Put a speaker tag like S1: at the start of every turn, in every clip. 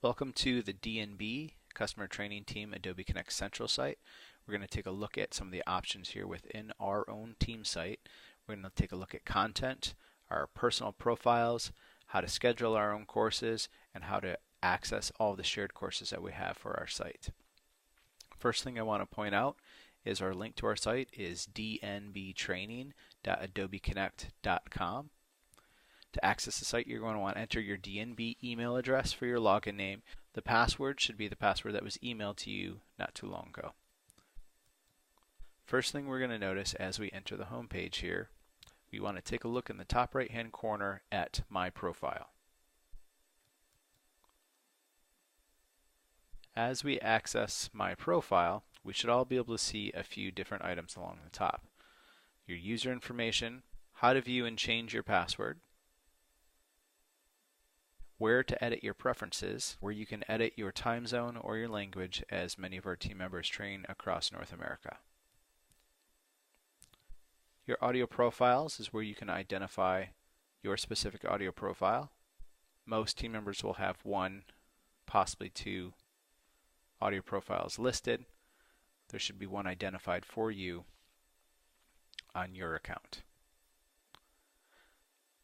S1: Welcome to the DNB Customer Training Team Adobe Connect Central site. We're going to take a look at some of the options here within our own team site. We're going to take a look at content, our personal profiles, how to schedule our own courses, and how to access all the shared courses that we have for our site. First thing I want to point out is our link to our site is dnbtraining.adobeconnect.com. To access the site, you're going to want to enter your DNB email address for your login name. The password should be the password that was emailed to you not too long ago. First thing we're going to notice as we enter the home page here, we want to take a look in the top right hand corner at My Profile. As we access My Profile, we should all be able to see a few different items along the top. Your user information, how to view and change your password, where to edit your preferences, where you can edit your time zone or your language, as many of our team members train across North America. Your audio profiles is where you can identify your specific audio profile. Most team members will have one, possibly two audio profiles listed. There should be one identified for you on your account.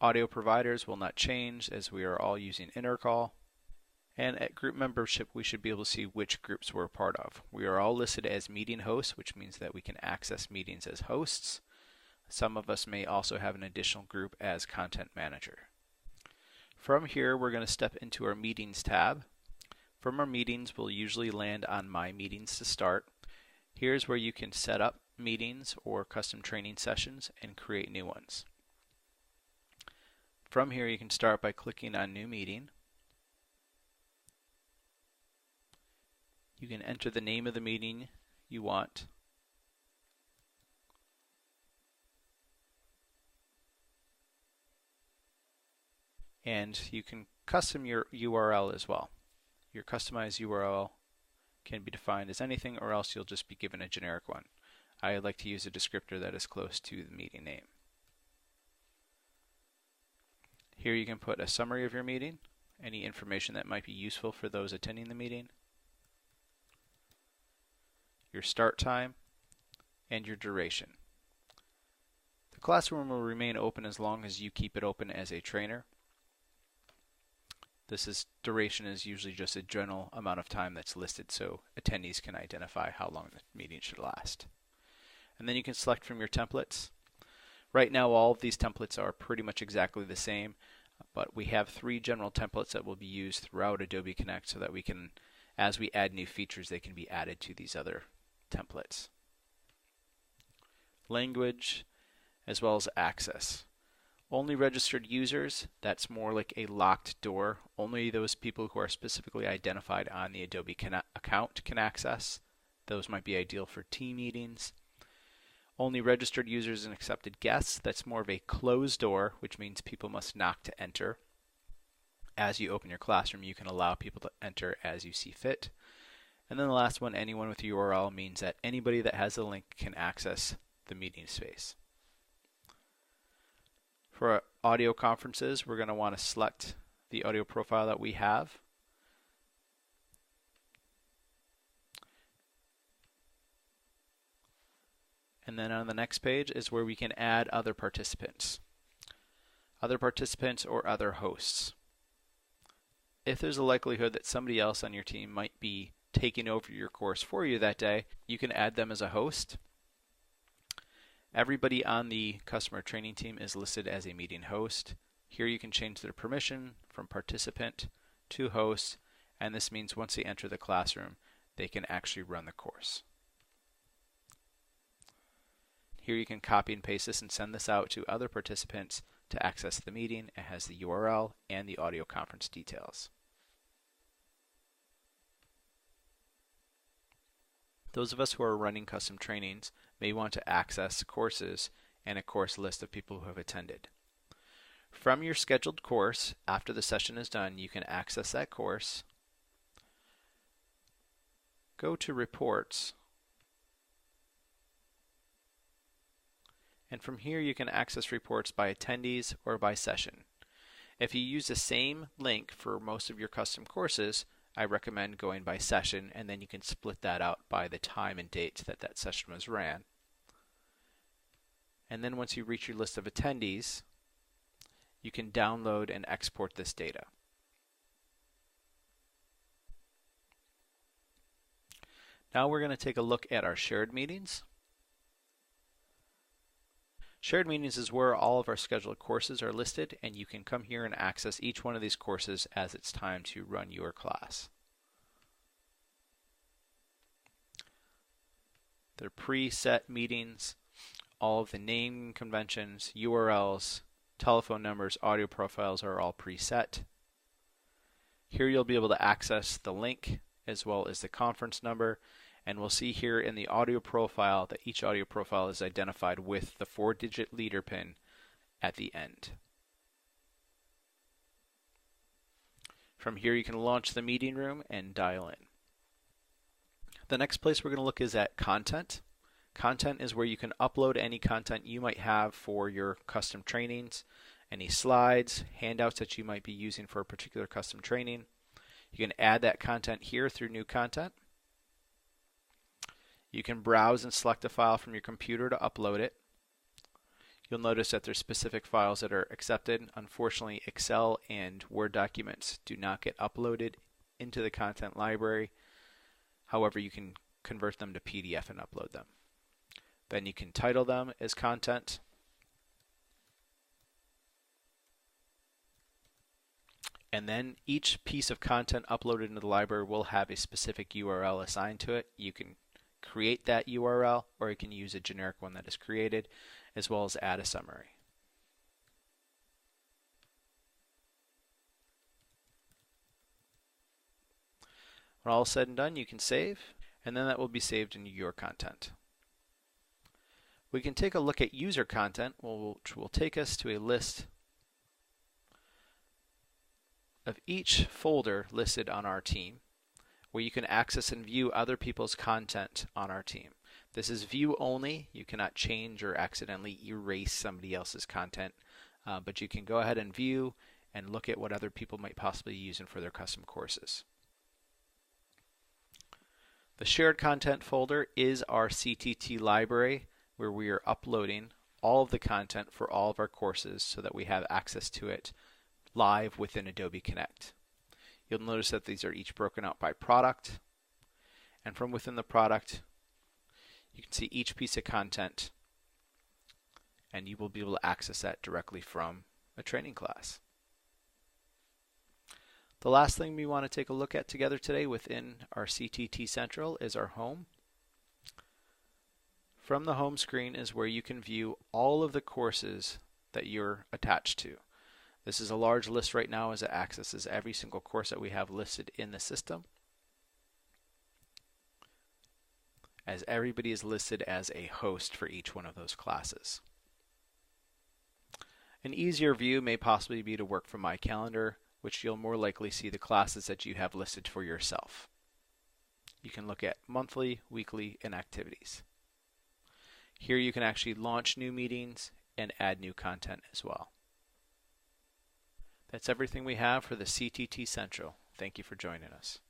S1: Audio providers will not change as we are all using Intercall. And at group membership, we should be able to see which groups we're a part of. We are all listed as meeting hosts, which means that we can access meetings as hosts. Some of us may also have an additional group as content manager. From here, we're going to step into our meetings tab. From our meetings, we'll usually land on My Meetings to start. Here's where you can set up meetings or custom training sessions and create new ones. From here, you can start by clicking on New Meeting. You can enter the name of the meeting you want. And you can custom your URL as well. Your customized URL can be defined as anything, or else you'll just be given a generic one. I like to use a descriptor that is close to the meeting name. Here you can put a summary of your meeting, any information that might be useful for those attending the meeting, your start time, and your duration. The classroom will remain open as long as you keep it open as a trainer. Duration is usually just a general amount of time that's listed so attendees can identify how long the meeting should last. And then you can select from your templates. Right now, all of these templates are pretty much exactly the same, but we have 3 general templates that will be used throughout Adobe Connect so that we can, as we add new features, they can be added to these other templates. Language, as well as access. Only registered users, that's more like a locked door. Only those people who are specifically identified on the Adobe account can access. Those might be ideal for team meetings. Only registered users and accepted guests, that's more of a closed door, which means people must knock to enter. As you open your classroom, you can allow people to enter as you see fit. And then the last one, anyone with a URL, means that anybody that has a link can access the meeting space. For our audio conferences, we're going to want to select the audio profile that we have. And then on the next page is where we can add other participants. Other participants or other hosts. If there's a likelihood that somebody else on your team might be taking over your course for you that day, you can add them as a host. Everybody on the customer training team is listed as a meeting host. Here you can change their permission from participant to host, and this means once they enter the classroom, they can actually run the course. Here you can copy and paste this and send this out to other participants to access the meeting. It has the URL and the audio conference details. Those of us who are running custom trainings may want to access courses and a course list of people who have attended. From your scheduled course, after the session is done, you can access that course, go to Reports, and from here you can access reports by attendees or by session. If you use the same link for most of your custom courses, I recommend going by session, and then you can split that out by the time and date that that session was ran. And then once you reach your list of attendees, you can download and export this data. Now we're going to take a look at our shared meetings. Shared meetings is where all of our scheduled courses are listed, and you can come here and access each one of these courses as it's time to run your class. They're preset meetings. All of the naming conventions, URLs, telephone numbers, audio profiles are all preset. Here you'll be able to access the link as well as the conference number, and we'll see here in the audio profile that each audio profile is identified with the 4-digit leader pin at the end. From here you can launch the meeting room and dial in. The next place we're going to look is at content. Content is where you can upload any content you might have for your custom trainings, any slides, handouts that you might be using for a particular custom training. You can add that content here through new content. You can browse and select a file from your computer to upload it. You'll notice that there's specific files that are accepted. Unfortunately, Excel and Word documents do not get uploaded into the content library. However, you can convert them to PDF and upload them. Then you can title them as content. And then each piece of content uploaded into the library will have a specific URL assigned to it. You can create that URL, or you can use a generic one that is created, as well as add a summary. When all is said and done, you can save, and then that will be saved into your content. We can take a look at user content, which will take us to a list of each folder listed on our team, where you can access and view other people's content on our team. This is view only. You cannot change or accidentally erase somebody else's content, but you can go ahead and view and look at what other people might possibly be using for their custom courses. The shared content folder is our CTT library, where we are uploading all of the content for all of our courses so that we have access to it live within Adobe Connect. You'll notice that these are each broken out by product, and from within the product you can see each piece of content, and you will be able to access that directly from a training class. The last thing we want to take a look at together today within our CTT Central is our home. From the home screen is where you can view all of the courses that you're attached to. This is a large list right now as it accesses every single course that we have listed in the system, as everybody is listed as a host for each one of those classes. An easier view may possibly be to work from My Calendar, which you'll more likely see the classes that you have listed for yourself. You can look at monthly, weekly, and activities. Here you can actually launch new meetings and add new content as well. That's everything we have for the CTT Central. Thank you for joining us.